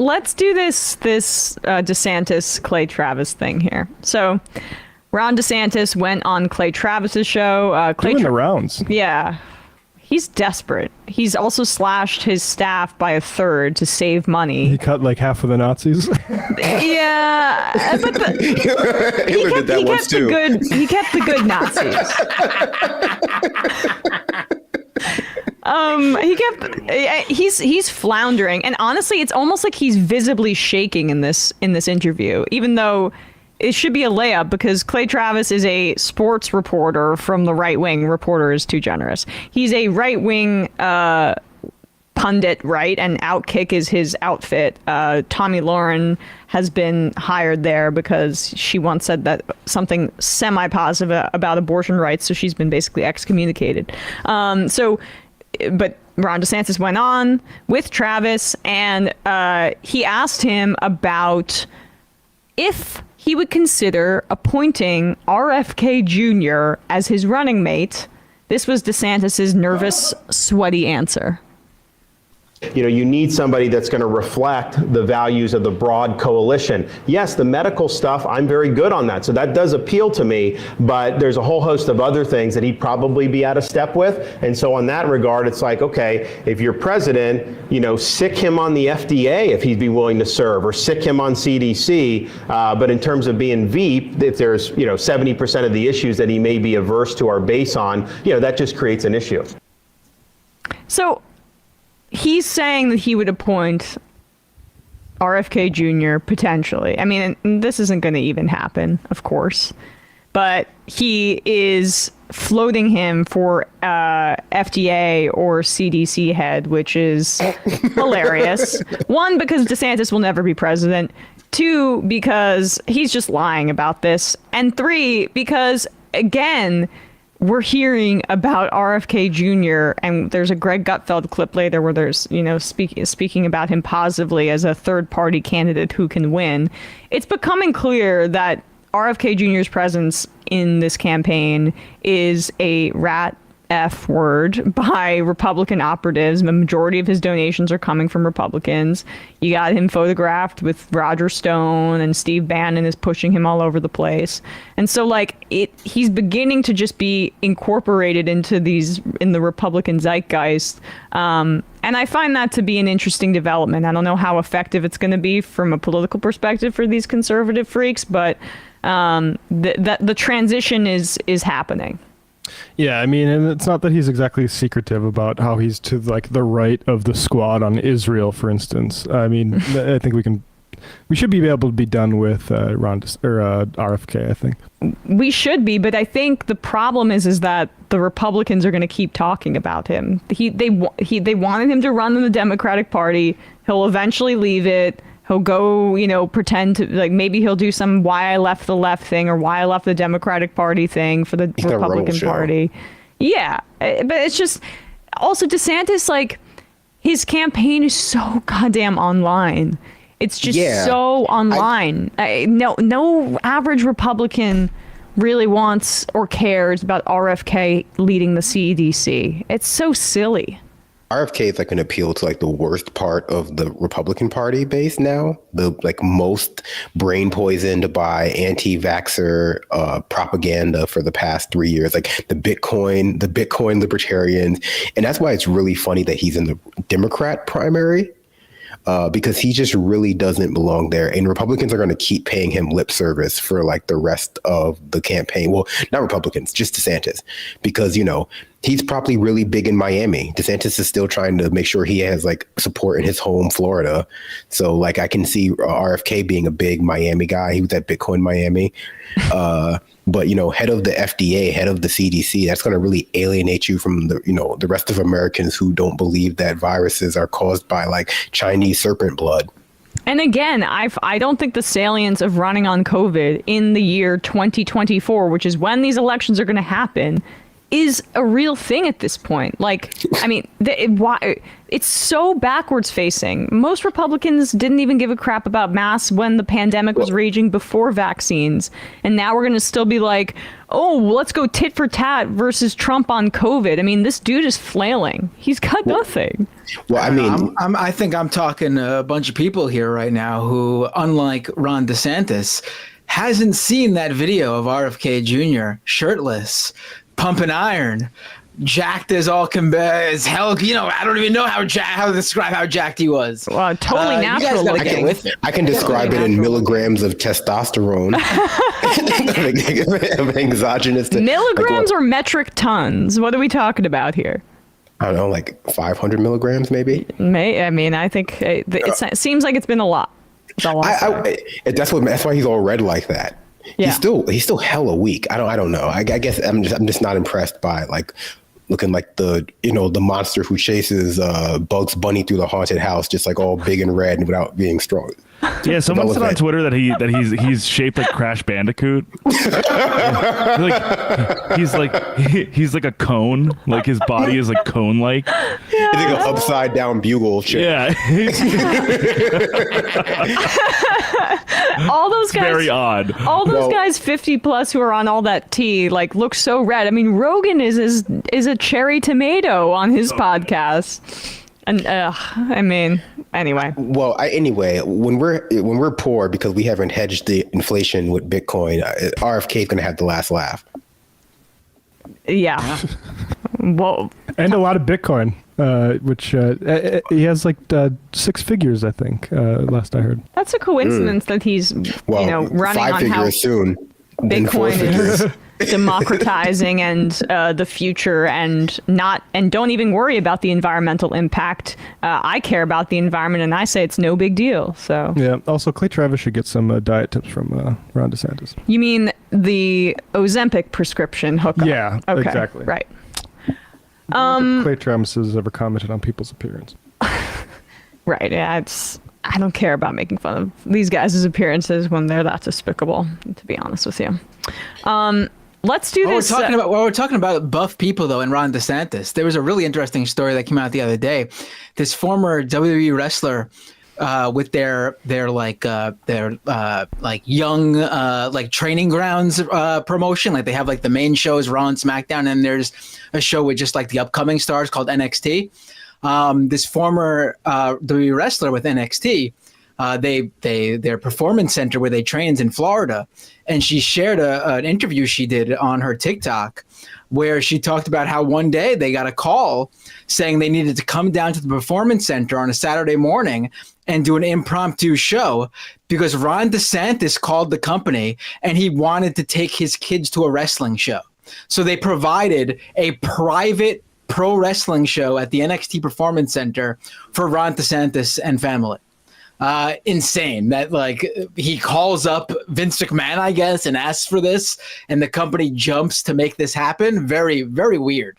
let's do this DeSantis Clay Travis thing here. So Ron DeSantis went on Clay Travis's show. Doing the rounds. Yeah. He's desperate. He's also slashed his staff by a third to save money. He cut like half of the Nazis. Yeah, but Hitler did that once too. He kept the good Nazis. He's floundering, and honestly, it's almost like he's visibly shaking in this interview, even though it should be a layup because Clay Travis is a sports reporter from the right wing. Reporter is too generous. He's a right wing pundit, right? And Outkick is his outfit. Tomi Lahren has been hired there because she once said that something semi-positive about abortion rights, so she's been basically excommunicated. But Ron DeSantis went on with Travis, and he asked him about if he would consider appointing RFK Jr. as his running mate. This was DeSantis's nervous, sweaty answer. You know, you need somebody that's going to reflect the values of the broad coalition. Yes, the medical stuff, I'm very good on that. So that does appeal to me, but there's a whole host of other things that he'd probably be out of step with. And so on that regard, it's like, okay, if you're president, you know, sick him on the FDA if he'd be willing to serve, or sick him on CDC. But in terms of being VP, if there's, 70% of the issues that he may be averse to our base on, that just creates an issue. So he's saying that he would appoint RFK Jr. potentially. I mean, this isn't going to even happen, of course, but he is floating him for FDA or CDC head, which is hilarious. One, because DeSantis will never be president. Two, because he's just lying about this. And three, because, again, we're hearing about RFK Jr. and there's a Greg Gutfeld clip later where there's, speaking about him positively as a third party candidate who can win. It's becoming clear that RFK Jr.'s presence in this campaign is a rat F word by Republican operatives. The majority of his donations are coming from Republicans. You got him photographed with Roger Stone, and Steve Bannon is pushing him all over the place. And so he's beginning to just be incorporated in the Republican zeitgeist. And I find that to be an interesting development. I don't know how effective it's going to be from a political perspective for these conservative freaks, but the transition is happening. Yeah, I mean, and it's not that he's exactly secretive about how he's to the right of the squad on Israel, for instance. I mean, I think we should be able to be done with RFK. I think we should be, but I think the problem is that the Republicans are going to keep talking about him. They wanted him to run in the Democratic Party. He'll eventually leave it. He'll go, pretend to, maybe he'll do some why I left the left thing or why I left the Democratic Party thing for the Republican Party. Yeah. But it's just, also DeSantis, his campaign is so goddamn online. It's just so online. No average Republican really wants or cares about RFK leading the CDC. It's so silly. RFK is an appeal to the worst part of the Republican Party base now, the most brain poisoned by anti-vaxxer propaganda for the past 3 years, the Bitcoin libertarians. And that's why it's really funny that he's in the Democrat primary. Because he just really doesn't belong there. And Republicans are going to keep paying him lip service for the rest of the campaign. Well, not Republicans, just DeSantis, because, he's probably really big in Miami. DeSantis is still trying to make sure he has support in his home Florida. So I can see RFK being a big Miami guy. He was at Bitcoin Miami. But, head of the FDA, head of the CDC, that's going to really alienate you from the rest of Americans who don't believe that viruses are caused by Chinese serpent blood. And again, I don't think the salience of running on COVID in the year 2024, which is when these elections are going to happen, is a real thing at this point. Like, I mean, why it's so backwards facing. Most Republicans didn't even give a crap about masks when the pandemic was raging before vaccines. And now we're going to still be like, oh, let's go tit for tat versus Trump on COVID. I mean, this dude is flailing. He's got nothing. Well, I mean, I think I'm talking to a bunch of people here right now who, unlike Ron DeSantis, hasn't seen that video of RFK Jr. shirtless, pumping iron, jacked as all can be, as hell. You know, I don't even know how to describe how jacked he was. Well, totally natural looking. I can describe it in milligrams of testosterone, of exogenous. Milligrams or metric tons? What are we talking about here? I don't know, like 500 milligrams, maybe. I mean, I think it seems like it's been a lot. That's why he's all red like that. Yeah. He's still hella weak. I don't know. I guess I'm just not impressed by like looking like the monster who chases Bugs Bunny through the haunted house, just like all big and red without being strong. Yeah, someone said on Twitter that he's shaped like Crash Bandicoot. He's like a cone. Like his body is like cone-like. He's like an upside down bugle shape. Yeah. All those guys, very odd. All those guys 50 plus who are on all that tea like look so red. I mean, Rogan is a cherry tomato on his podcast. And I mean, anyway. Well, anyway, when we're poor because we haven't hedged the inflation with Bitcoin, RFK is going to have the last laugh. Yeah. Well, and a lot of Bitcoin, which he has like 6 figures, I think. Last I heard. That's a coincidence that he's running 5 on figures how soon. Bitcoin is democratizing and the future, and don't even worry about the environmental impact. I care about the environment, and I say it's no big deal. So yeah. Also, Clay Travis should get some diet tips from Ron DeSantis. You mean the Ozempic prescription hookup? Yeah, okay, exactly. Right. Clay Travis has ever commented on people's appearance. Right. Yeah. I don't care about making fun of these guys' appearances when they're that despicable, to be honest with you. Let's do this. We're talking about buff people, though, and Ron DeSantis. There was a really interesting story that came out the other day. This former WWE wrestler with their young training grounds promotion. Like they have like the main shows, Raw and SmackDown, and there's a show with just like the upcoming stars called NXT. This former WWE wrestler with NXT, their performance center where they trains in Florida, and she shared an interview she did on her TikTok where she talked about how one day they got a call saying they needed to come down to the performance center on a Saturday morning and do an impromptu show because Ron DeSantis called the company and he wanted to take his kids to a wrestling show. So they provided a private pro wrestling show at the NXT Performance Center for Ron DeSantis and family. Insane that like he calls up Vince McMahon, I guess, and asks for this, and the company jumps to make this happen. Very, very weird.